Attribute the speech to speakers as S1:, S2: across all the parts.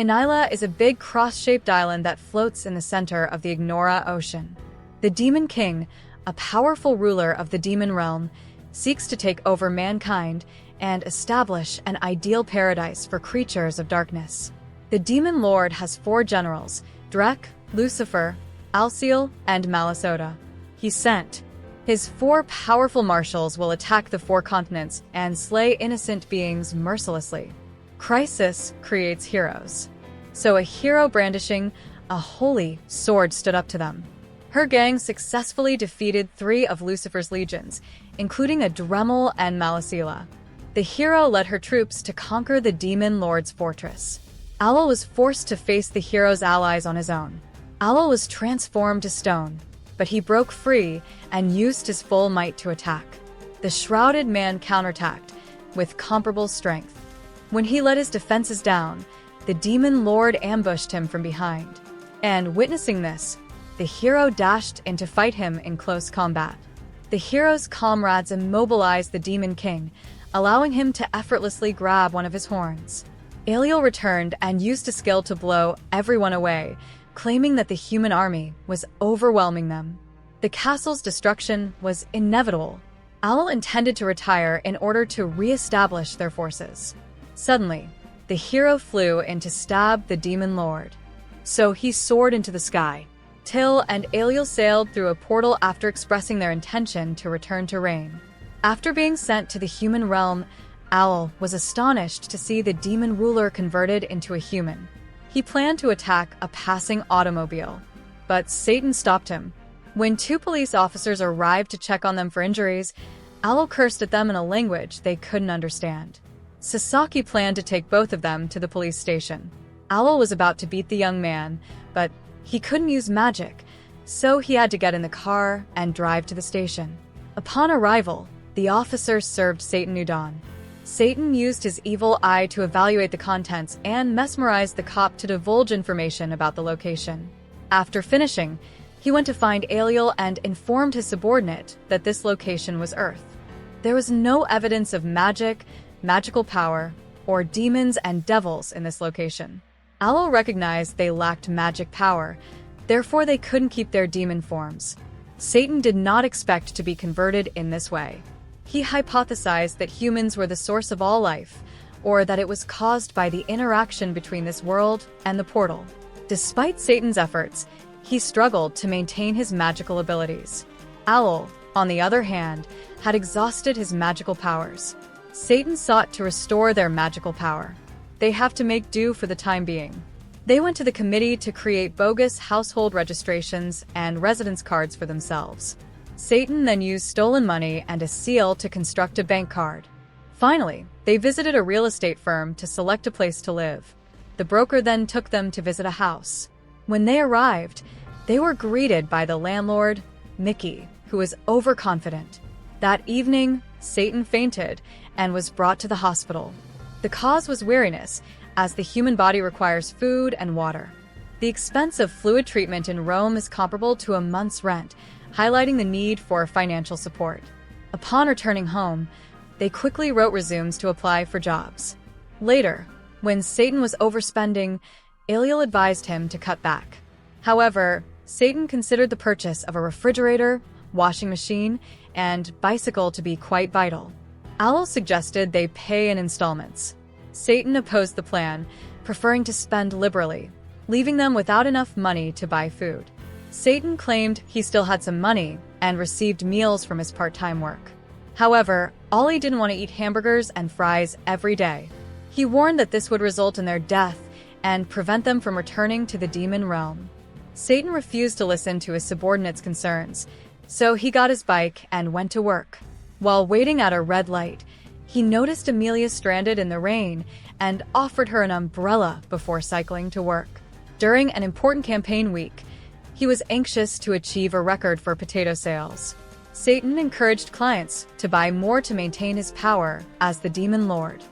S1: Inila is a big cross-shaped island that floats in the center of the Ignora Ocean. The Demon King, a powerful ruler of the demon realm, seeks to take over mankind and establish an ideal paradise for creatures of darkness. The Demon Lord has 4 generals: Drek, Lucifer, Alciel, and Malisoda. He sent his 4 powerful marshals will attack the 4 continents and slay innocent beings mercilessly. Crisis creates heroes. So a hero brandishing a holy sword stood up to them. Her gang successfully defeated 3 of Lucifer's legions, including a Dremel and Malisila. The hero led her troops to conquer the Demon Lord's fortress. Alel was forced to face the hero's allies on his own. Alel was transformed to stone, but he broke free and used his full might to attack. The shrouded man counterattacked with comparable strength. When he let his defenses down, the Demon Lord ambushed him from behind. And witnessing this, the hero dashed in to fight him in close combat. The hero's comrades immobilized the Demon King, allowing him to effortlessly grab one of his horns. Aliel returned and used a skill to blow everyone away, claiming that the human army was overwhelming them. The castle's destruction was inevitable. Alel intended to retire in order to re-establish their forces. Suddenly, the hero flew in to stab the Demon Lord. So he soared into the sky. Till and Aliel sailed through a portal after expressing their intention to return to Rain. After being sent to the human realm, Alel was astonished to see the demon ruler converted into a human. He planned to attack a passing automobile, but Satan stopped him. When 2 police officers arrived to check on them for injuries, Alel cursed at them in a language they couldn't understand. Sasaki planned to take both of them to the police station. Alel was about to beat the young man, but he couldn't use magic, so he had to get in the car and drive to the station. Upon arrival, the officers served Satan udon. Satan used his evil eye to evaluate the contents and mesmerized the cop to divulge information about the location. After finishing, he went to find Aliel and informed his subordinate that this location was Earth. There was no evidence of magic, magical power, or demons and devils in this location. Alel recognized they lacked magic power, therefore they couldn't keep their demon forms. Satan did not expect to be converted in this way. He hypothesized that humans were the source of all life, or that it was caused by the interaction between this world and the portal. Despite Satan's efforts, he struggled to maintain his magical abilities. Alel, on the other hand, had exhausted his magical powers. Satan sought to restore their magical power. They have to make do for the time being. They went to the committee to create bogus household registrations and residence cards for themselves. Satan then used stolen money and a seal to construct a bank card. Finally, they visited a real estate firm to select a place to live. The broker then took them to visit a house. When they arrived, they were greeted by the landlord, Mickey, who was overconfident. That evening, Satan fainted and was brought to the hospital. The cause was weariness, as the human body requires food and water. The expense of fluid treatment in Rome is comparable to a month's rent, highlighting the need for financial support. Upon returning home, they quickly wrote resumes to apply for jobs. Later, when Satan was overspending, Aliel advised him to cut back. However, Satan considered the purchase of a refrigerator, washing machine, and bicycle to be quite vital. Alel suggested they pay in installments. Satan opposed the plan, preferring to spend liberally, leaving them without enough money to buy food. Satan claimed he still had some money and received meals from his part-time work. However, Ollie didn't want to eat hamburgers and fries every day. He warned that this would result in their death and prevent them from returning to the demon realm. Satan refused to listen to his subordinates' concerns, so he got his bike and went to work. While waiting at a red light, he noticed Amelia stranded in the rain and offered her an umbrella before cycling to work. During an important campaign week, he was anxious to achieve a record for potato sales. Satan encouraged clients to buy more to maintain his power as the Demon Lord.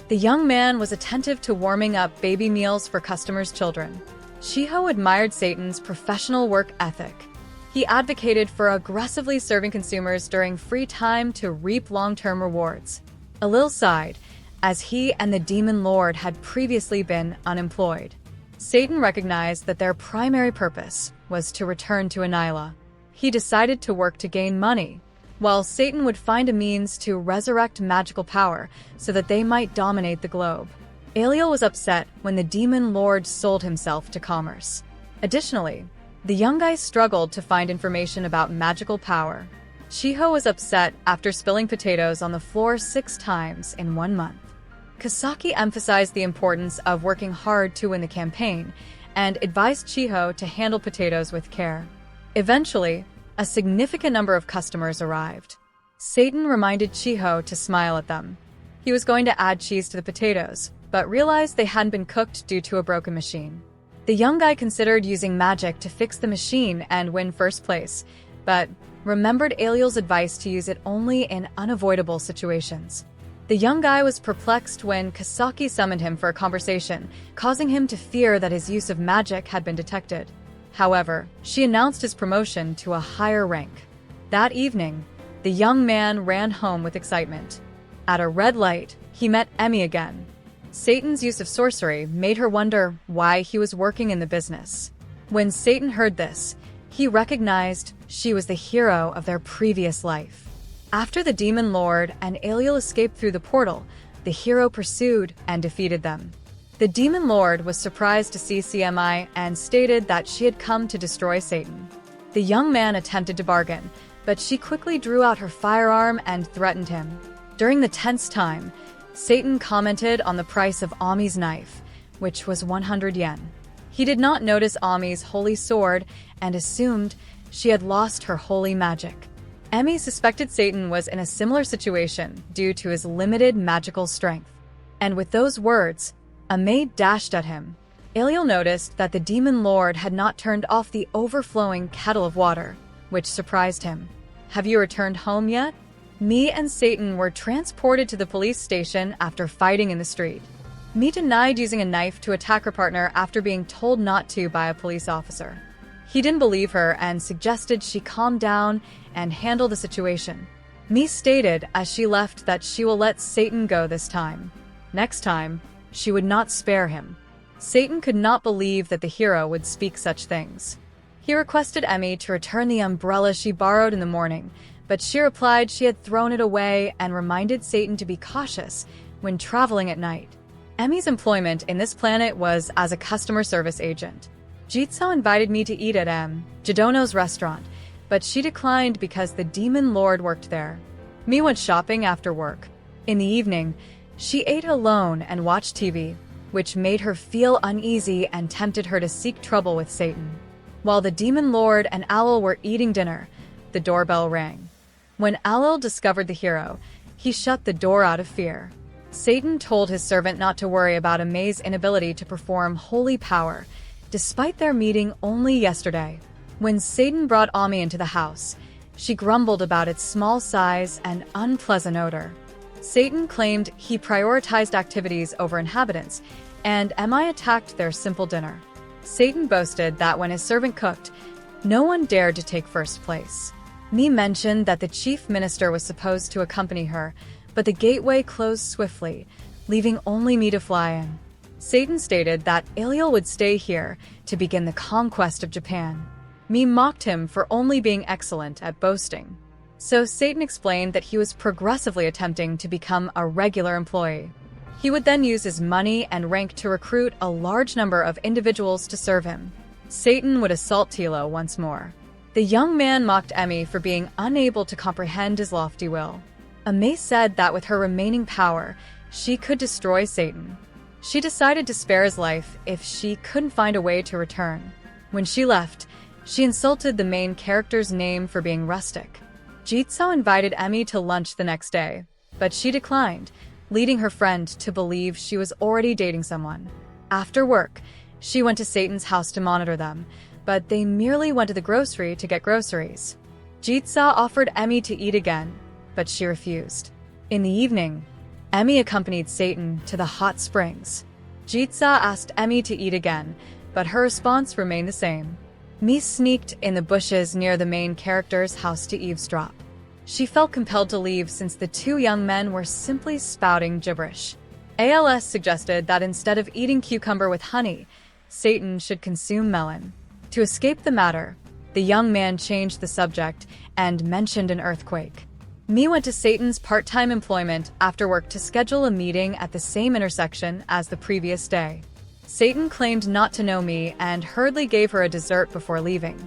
S1: The young man was attentive to warming up baby meals for customers' children. Shiho admired Satan's professional work ethic. He advocated for aggressively serving consumers during free time to reap long-term rewards. Alil sighed, as he and the Demon Lord had previously been unemployed. Satan recognized that their primary purpose was to return to Anila. He decided to work to gain money, while Satan would find a means to resurrect magical power so that they might dominate the globe. Aliel was upset when the demon lord sold himself to commerce. Additionally, the young guy struggled to find information about magical power. Shiho was upset after spilling potatoes on the floor 6 times in 1 month. Kasaki emphasized the importance of working hard to win the campaign and advised Chiho to handle potatoes with care. Eventually, a significant number of customers arrived. Satan reminded Chiho to smile at them. He was going to add cheese to the potatoes, but realized they hadn't been cooked due to a broken machine. The young guy considered using magic to fix the machine and win first place, but remembered Aliel's advice to use it only in unavoidable situations. The young guy was perplexed when Kasaki summoned him for a conversation, causing him to fear that his use of magic had been detected. However, she announced his promotion to a higher rank. That evening, the young man ran home with excitement. At a red light, he met Emmy again. Satan's use of sorcery made her wonder why he was working in the business. When Satan heard this, he recognized she was the hero of their previous life. After the demon lord and Aliel escaped through the portal, the hero pursued and defeated them. The demon lord was surprised to see CMI and stated that she had come to destroy Satan. The young man attempted to bargain, but she quickly drew out her firearm and threatened him. During the tense time, Satan commented on the price of Ami's knife, which was 100 yen. He did not notice Ami's holy sword and assumed she had lost her holy magic. Emmy suspected Satan was in a similar situation due to his limited magical strength. And with those words, a maid dashed at him. Aliel noticed that the demon lord had not turned off the overflowing kettle of water, which surprised him. "Have you returned home yet?" Me and Satan were transported to the police station after fighting in the street. Me denied using a knife to attack her partner after being told not to by a police officer. He didn't believe her and suggested she calm down and handle the situation. Me stated as she left that she will let Satan go this time. Next time, she would not spare him. Satan could not believe that the hero would speak such things. He requested Emmy to return the umbrella she borrowed in the morning, but she replied she had thrown it away and reminded Satan to be cautious when traveling at night. Emmy's employment in this planet was as a customer service agent. Jitsu invited me to eat at Jidono's restaurant, but she declined because the demon lord worked there. Me went shopping after work. In the evening, she ate alone and watched TV, which made her feel uneasy and tempted her to seek trouble with Satan. While the demon lord and Owl were eating dinner, the doorbell rang. When Owl discovered the hero, he shut the door out of fear. Satan told his servant not to worry about Amei's inability to perform holy power, despite their meeting only yesterday. When Satan brought Ami into the house, she grumbled about its small size and unpleasant odor. Satan claimed he prioritized activities over inhabitants, and Ami attacked their simple dinner. Satan boasted that when his servant cooked, no one dared to take first place. Mi mentioned that the chief minister was supposed to accompany her, but the gateway closed swiftly, leaving only me to fly in. Satan stated that Aliel would stay here to begin the conquest of Japan. Mi mocked him for only being excellent at boasting. So Satan explained that he was progressively attempting to become a regular employee. He would then use his money and rank to recruit a large number of individuals to serve him. Satan would assault Tilo once more. The young man mocked Emmy for being unable to comprehend his lofty will. Amei said that with her remaining power, she could destroy Satan. She decided to spare his life if she couldn't find a way to return. When she left, she insulted the main character's name for being rustic. Jitsu invited Emmy to lunch the next day, but she declined, leading her friend to believe she was already dating someone. After work, she went to Satan's house to monitor them, but they merely went to the grocery to get groceries. Jitsu offered Emmy to eat again, but she refused. In the evening, Emmy accompanied Satan to the hot springs. Jitsu asked Emmy to eat again, but her response remained the same. Mi sneaked in the bushes near the main character's house to eavesdrop. She felt compelled to leave since the two young men were simply spouting gibberish. ALS suggested that instead of eating cucumber with honey, Satan should consume melon. To escape the matter, the young man changed the subject and mentioned an earthquake. Me went to Satan's part-time employment after work to schedule a meeting at the same intersection as the previous day. Satan claimed not to know me and hurriedly gave her a dessert before leaving.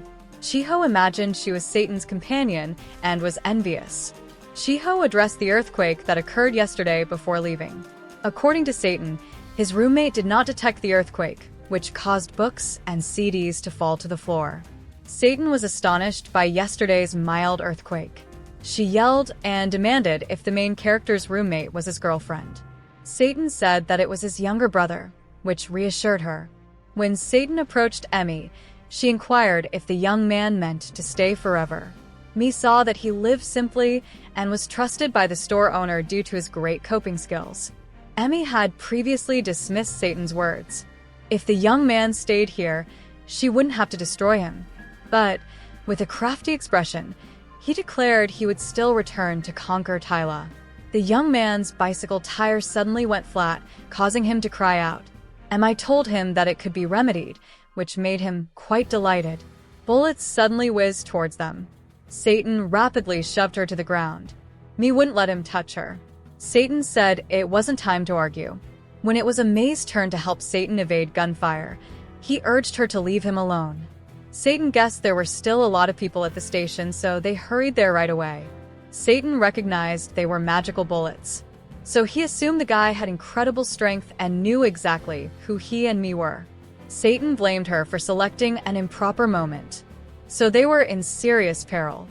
S1: Chiho imagined she was Satan's companion and was envious. Chiho addressed the earthquake that occurred yesterday before leaving. According to Satan, his roommate did not detect the earthquake, which caused books and CDs to fall to the floor. Satan was astonished by yesterday's mild earthquake. She yelled and demanded if the main character's roommate was his girlfriend. Satan said that it was his younger brother, which reassured her. When Satan approached Emmy, she inquired if the young man meant to stay forever. Me saw that he lived simply and was trusted by the store owner due to his great coping skills. Emmy had previously dismissed Satan's words. If the young man stayed here, she wouldn't have to destroy him. But, with a crafty expression, he declared he would still return to conquer Tyla. The young man's bicycle tire suddenly went flat, causing him to cry out. Emmy told him that it could be remedied, which made him quite delighted. Bullets suddenly whizzed towards them. Satan rapidly shoved her to the ground. Me wouldn't let him touch her. Satan said it wasn't time to argue. When it was May's turn to help Satan evade gunfire, he urged her to leave him alone. Satan guessed there were still a lot of people at the station, so they hurried there right away. Satan recognized they were magical bullets, so he assumed the guy had incredible strength and knew exactly who he and me were. Satan blamed her for selecting an improper moment, so they were in serious peril.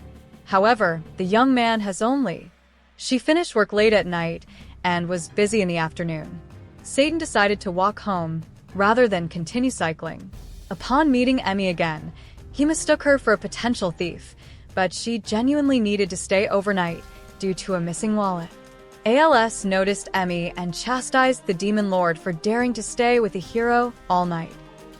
S1: However, the young man has only. She finished work late at night and was busy in the afternoon. Satan decided to walk home rather than continue cycling. Upon meeting Emmy again, he mistook her for a potential thief, but she genuinely needed to stay overnight due to a missing wallet. ALS noticed Emmy and chastised the Demon Lord for daring to stay with the hero all night.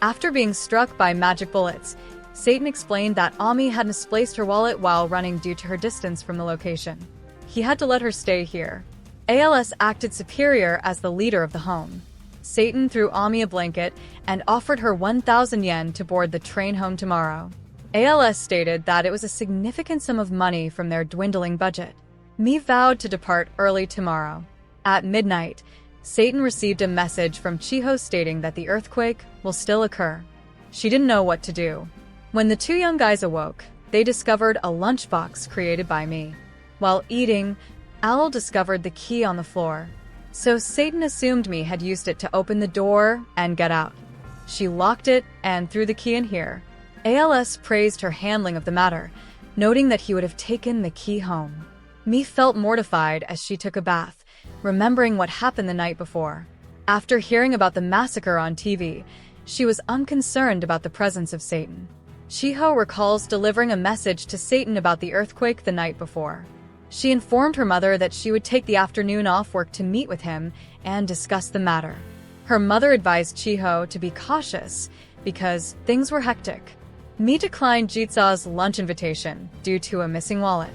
S1: After being struck by magic bullets, Satan explained that Ami had misplaced her wallet while running due to her distance from the location. He had to let her stay here. ALS acted superior as the leader of the home. Satan threw Ami a blanket and offered her 1,000 yen to board the train home tomorrow. ALS stated that it was a significant sum of money from their dwindling budget. Me vowed to depart early tomorrow. At midnight, Satan received a message from Chiho stating that the earthquake will still occur. She didn't know what to do. When the two young guys awoke, they discovered a lunchbox created by me. While eating, Owl discovered the key on the floor. So Satan assumed me had used it to open the door and get out. She locked it and threw the key in here. ALS praised her handling of the matter, noting that he would have taken the key home. Me felt mortified as she took a bath, remembering what happened the night before. After hearing about the massacre on TV, she was unconcerned about the presence of Satan. Chiho recalls delivering a message to Satan about the earthquake the night before. She informed her mother that she would take the afternoon off work to meet with him and discuss the matter. Her mother advised Chiho to be cautious because things were hectic. Mi declined Jitsa's lunch invitation due to a missing wallet.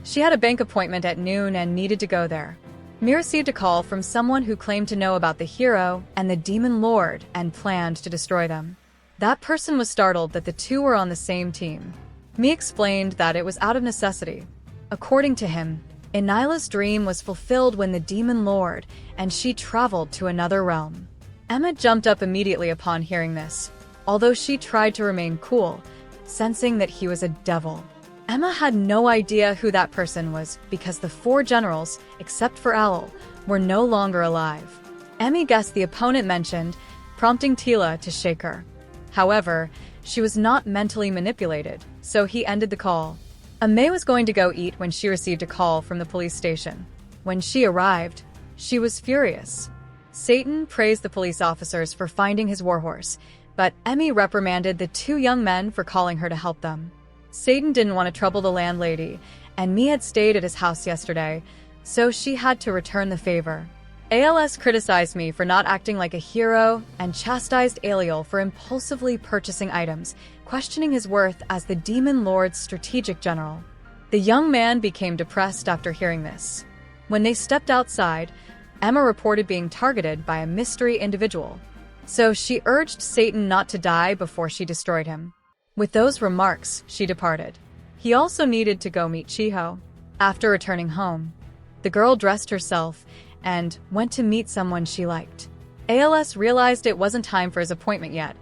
S1: She had a bank appointment at noon and needed to go there. Mi received a call from someone who claimed to know about the hero and the Demon Lord and planned to destroy them. That person was startled that the two were on the same team. Mi explained that it was out of necessity. According to him, Inila's dream was fulfilled when the Demon Lord and she traveled to another realm. Emma jumped up immediately upon hearing this, although she tried to remain cool, sensing that he was a devil. Emma had no idea who that person was because the four generals, except for Owl, were no longer alive. Emmy guessed the opponent mentioned, prompting Tila to shake her. However, she was not mentally manipulated, so he ended the call. Ame was going to go eat when she received a call from the police station. When she arrived, she was furious. Satan praised the police officers for finding his warhorse, but Emmy reprimanded the two young men for calling her to help them. Satan didn't want to trouble the landlady, and Me had stayed at his house yesterday, so she had to return the favor. ALS criticized me for not acting like a hero and chastised Aliel for impulsively purchasing items, questioning his worth as the Demon Lord's strategic general. The young man became depressed after hearing this. When they stepped outside, Emma reported being targeted by a mystery individual. So she urged Satan not to die before she destroyed him. With those remarks, she departed. He also needed to go meet Chiho. After returning home, the girl dressed herself and went to meet someone she liked. ALS realized it wasn't time for his appointment yet,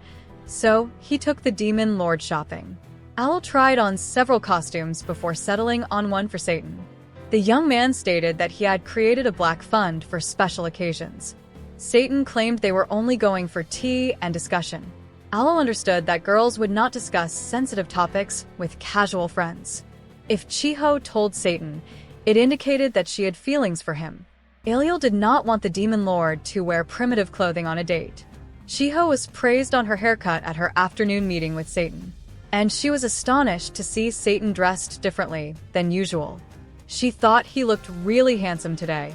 S1: so he took the Demon Lord shopping. Owl tried on several costumes before settling on one for Satan. The young man stated that he had created a black fund for special occasions. Satan claimed they were only going for tea and discussion. Owl understood that girls would not discuss sensitive topics with casual friends. If Chiho told Satan, it indicated that she had feelings for him. Aliel did not want the Demon Lord to wear primitive clothing on a date. Chiho was praised on her haircut at her afternoon meeting with Satan, and she was astonished to see Satan dressed differently than usual. She thought he looked really handsome today.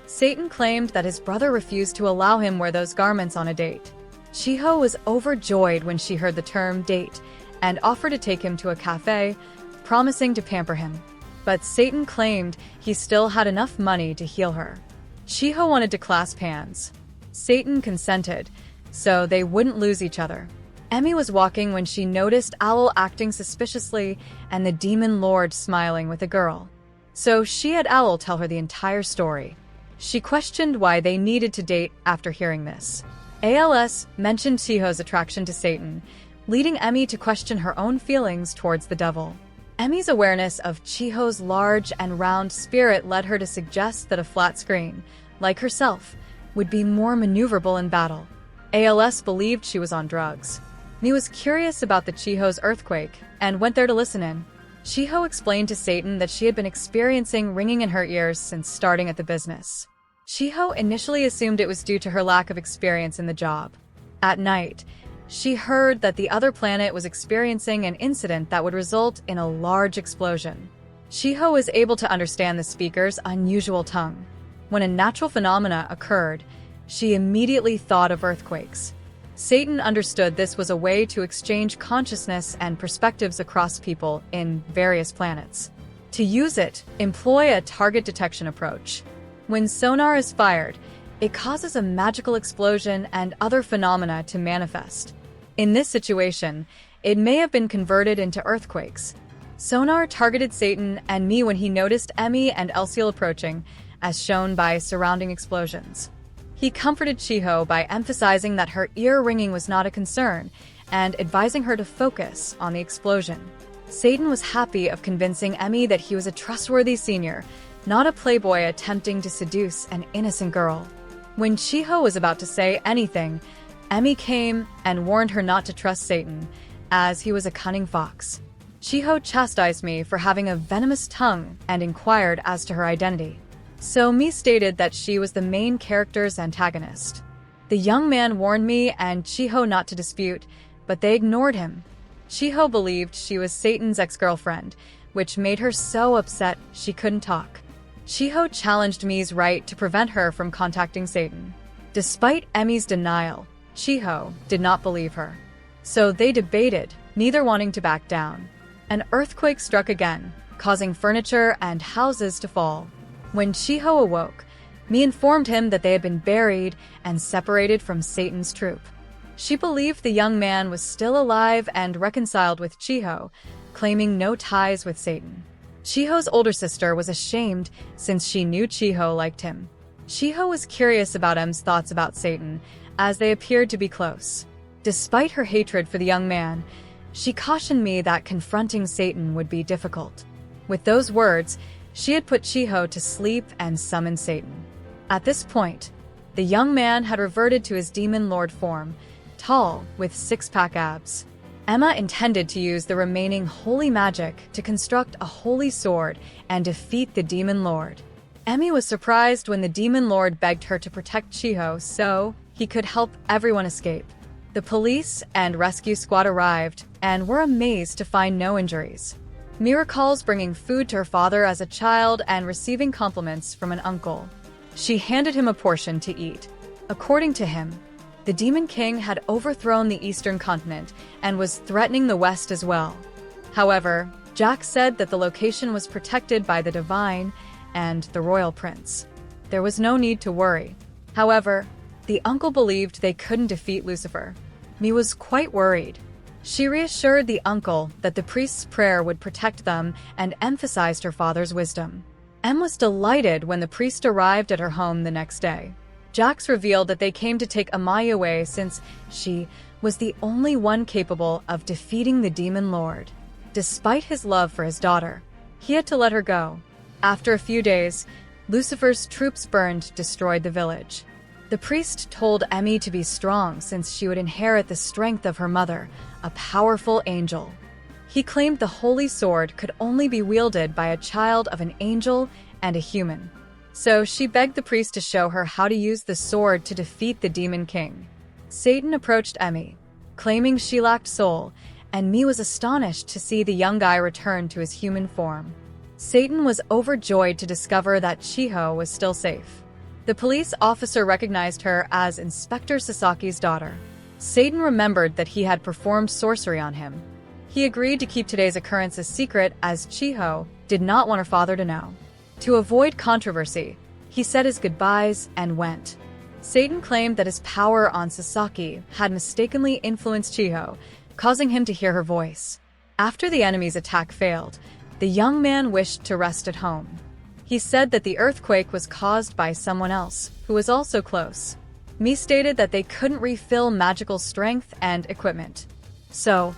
S1: Satan claimed that his brother refused to allow him wear those garments on a date. Chiho was overjoyed when she heard the term date and offered to take him to a cafe, promising to pamper him. But Satan claimed he still had enough money to heal her. Chiho wanted to clasp hands. Satan consented, so they wouldn't lose each other. Emmy was walking when she noticed Owl acting suspiciously and the Demon Lord smiling with a girl. So she had Owl tell her the entire story. She questioned why they needed to date after hearing this. ALS mentioned Chiho's attraction to Satan, leading Emmy to question her own feelings towards the devil. Emmy's awareness of Chiho's large and round spirit led her to suggest that a flat screen, like herself, would be more maneuverable in battle. ALS believed she was on drugs. Emmy was curious about the Chiho's earthquake and went there to listen in. Chiho explained to Satan that she had been experiencing ringing in her ears since starting at the business. Chiho initially assumed it was due to her lack of experience in the job. At night, she heard that the other planet was experiencing an incident that would result in a large explosion. Chiho was able to understand the speaker's unusual tongue. When a natural phenomena occurred, she immediately thought of earthquakes. Satan understood this was a way to exchange consciousness and perspectives across people in various planets. To use it, employ a target detection approach. When sonar is fired, it causes a magical explosion and other phenomena to manifest. In this situation, it may have been converted into earthquakes. Sonar targeted Satan and me when he noticed Emmy and Elsiel approaching, as shown by surrounding explosions. He comforted Chiho by emphasizing that her ear ringing was not a concern and advising her to focus on the explosion. Satan was happy of convincing Emmy that he was a trustworthy senior, not a playboy attempting to seduce an innocent girl. When Chiho was about to say anything, Emmy came and warned her not to trust Satan, as he was a cunning fox. Chiho chastised me for having a venomous tongue and inquired as to her identity. So me stated that she was the main character's antagonist. The young man warned me and Chiho not to dispute, but they ignored him. Chiho believed she was Satan's ex-girlfriend, which made her so upset she couldn't talk. Chiho challenged Mi's right to prevent her from contacting Satan. Despite Emmy's denial, Chiho did not believe her. So they debated, neither wanting to back down. An earthquake struck again, causing furniture and houses to fall. When Chiho awoke, Mi informed him that they had been buried and separated from Satan's troop. She believed the young man was still alive and reconciled with Chiho, claiming no ties with Satan. Chiho's older sister was ashamed since she knew Chiho liked him. Chiho was curious about M's thoughts about Satan, as they appeared to be close. Despite her hatred for the young man, she cautioned me that confronting Satan would be difficult. With those words, she had put Chiho to sleep and summoned Satan. At this point, the young man had reverted to his Demon Lord form, tall, with six-pack abs. Emma intended to use the remaining holy magic to construct a holy sword and defeat the Demon Lord. Emmy was surprised when the Demon Lord begged her to protect Chiho so he could help everyone escape. The police and rescue squad arrived and were amazed to find no injuries. Mi recalls bringing food to her father as a child and receiving compliments from an uncle. She handed him a portion to eat. According to him, the Demon King had overthrown the Eastern continent and was threatening the West as well. However, Jack said that the location was protected by the Divine and the Royal Prince. There was no need to worry. However, The uncle believed they couldn't defeat Lucifer. Mie was quite worried. She reassured the uncle that the priest's prayer would protect them and emphasized her father's wisdom. Em was delighted when the priest arrived at her home the next day. Jax revealed that they came to take Amaya away since she was the only one capable of defeating the Demon Lord. Despite his love for his daughter, he had to let her go. After a few days, Lucifer's troops destroyed the village. The priest told Emmy to be strong since she would inherit the strength of her mother, a powerful angel. He claimed the holy sword could only be wielded by a child of an angel and a human. So she begged the priest to show her how to use the sword to defeat the Demon King. Satan approached Emmy, claiming she lacked soul, and Mie was astonished to see the young guy return to his human form. Satan was overjoyed to discover that Chiho was still safe. The police officer recognized her as Inspector Sasaki's daughter. Satan remembered that he had performed sorcery on him. He agreed to keep today's occurrence a secret as Chiho did not want her father to know. To avoid controversy, he said his goodbyes and went. Satan claimed that his power on Sasaki had mistakenly influenced Chiho, causing him to hear her voice. After the enemy's attack failed, the young man wished to rest at home. He said that the earthquake was caused by someone else, who was also close. Mie stated that they couldn't refill magical strength and equipment. So,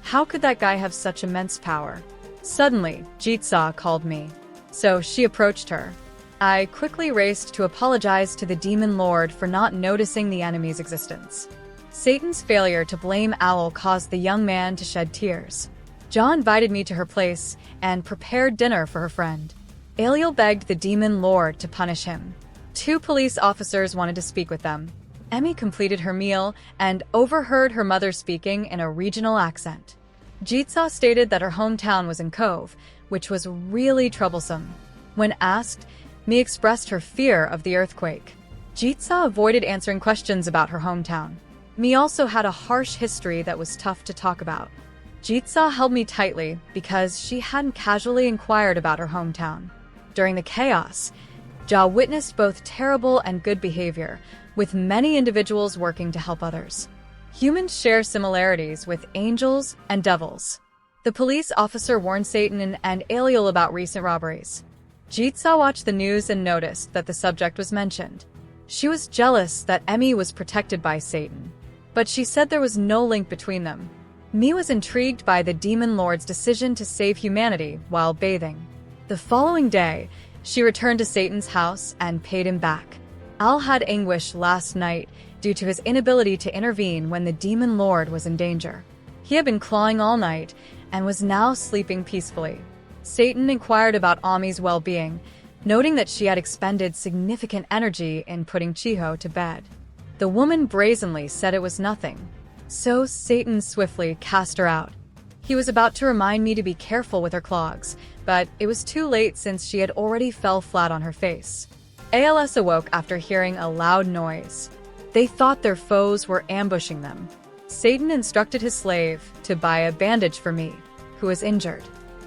S1: how could that guy have such immense power? Suddenly, Jitsa called me. So she approached her. I quickly raced to apologize to the Demon Lord for not noticing the enemy's existence. Satan's failure to blame Owl caused the young man to shed tears. Ja invited me to her place and prepared dinner for her friend. Aliel begged the Demon Lord to punish him. 2 police officers wanted to speak with them. Emmy completed her meal and overheard her mother speaking in a regional accent. Jitsa stated that her hometown was in Cove, which was really troublesome. When asked, Mie expressed her fear of the earthquake. Jitsa avoided answering questions about her hometown. Mie also had a harsh history that was tough to talk about. Jitsa held me tightly because she hadn't casually inquired about her hometown. During the chaos, Ja witnessed both terrible and good behavior, with many individuals working to help others. Humans share similarities with angels and devils. The police officer warned Satan and Aliel about recent robberies. Jitsa watched the news and noticed that the subject was mentioned. She was jealous that Emmy was protected by Satan, but she said there was no link between them. Mie was intrigued by the Demon Lord's decision to save humanity while bathing. The following day, she returned to Satan's house and paid him back. Al had anguish last night due to his inability to intervene when the Demon Lord was in danger. He had been clawing all night and was now sleeping peacefully. Satan inquired about Ami's well-being, noting that she had expended significant energy in putting Chiho to bed. The woman brazenly said it was nothing. So Satan swiftly cast her out. He was about to remind me to be careful with her clogs, but it was too late since she had already fell flat on her face. ALS awoke after hearing a loud noise. They thought their foes were ambushing them. Satan instructed his slave to buy a bandage for me, who was injured.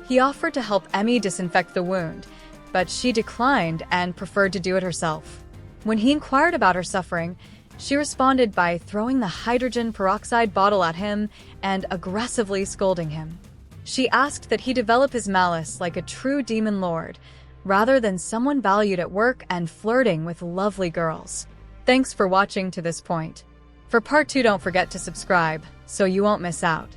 S1: He offered to help Emmy disinfect the wound, but she declined and preferred to do it herself. When he inquired about her suffering, she responded by throwing the hydrogen peroxide bottle at him and aggressively scolding him. She asked that he develop his malice like a true demon lord, rather than someone valued at work and flirting with lovely girls. Thanks for watching to this point. For part 2, don't forget to subscribe so you won't miss out.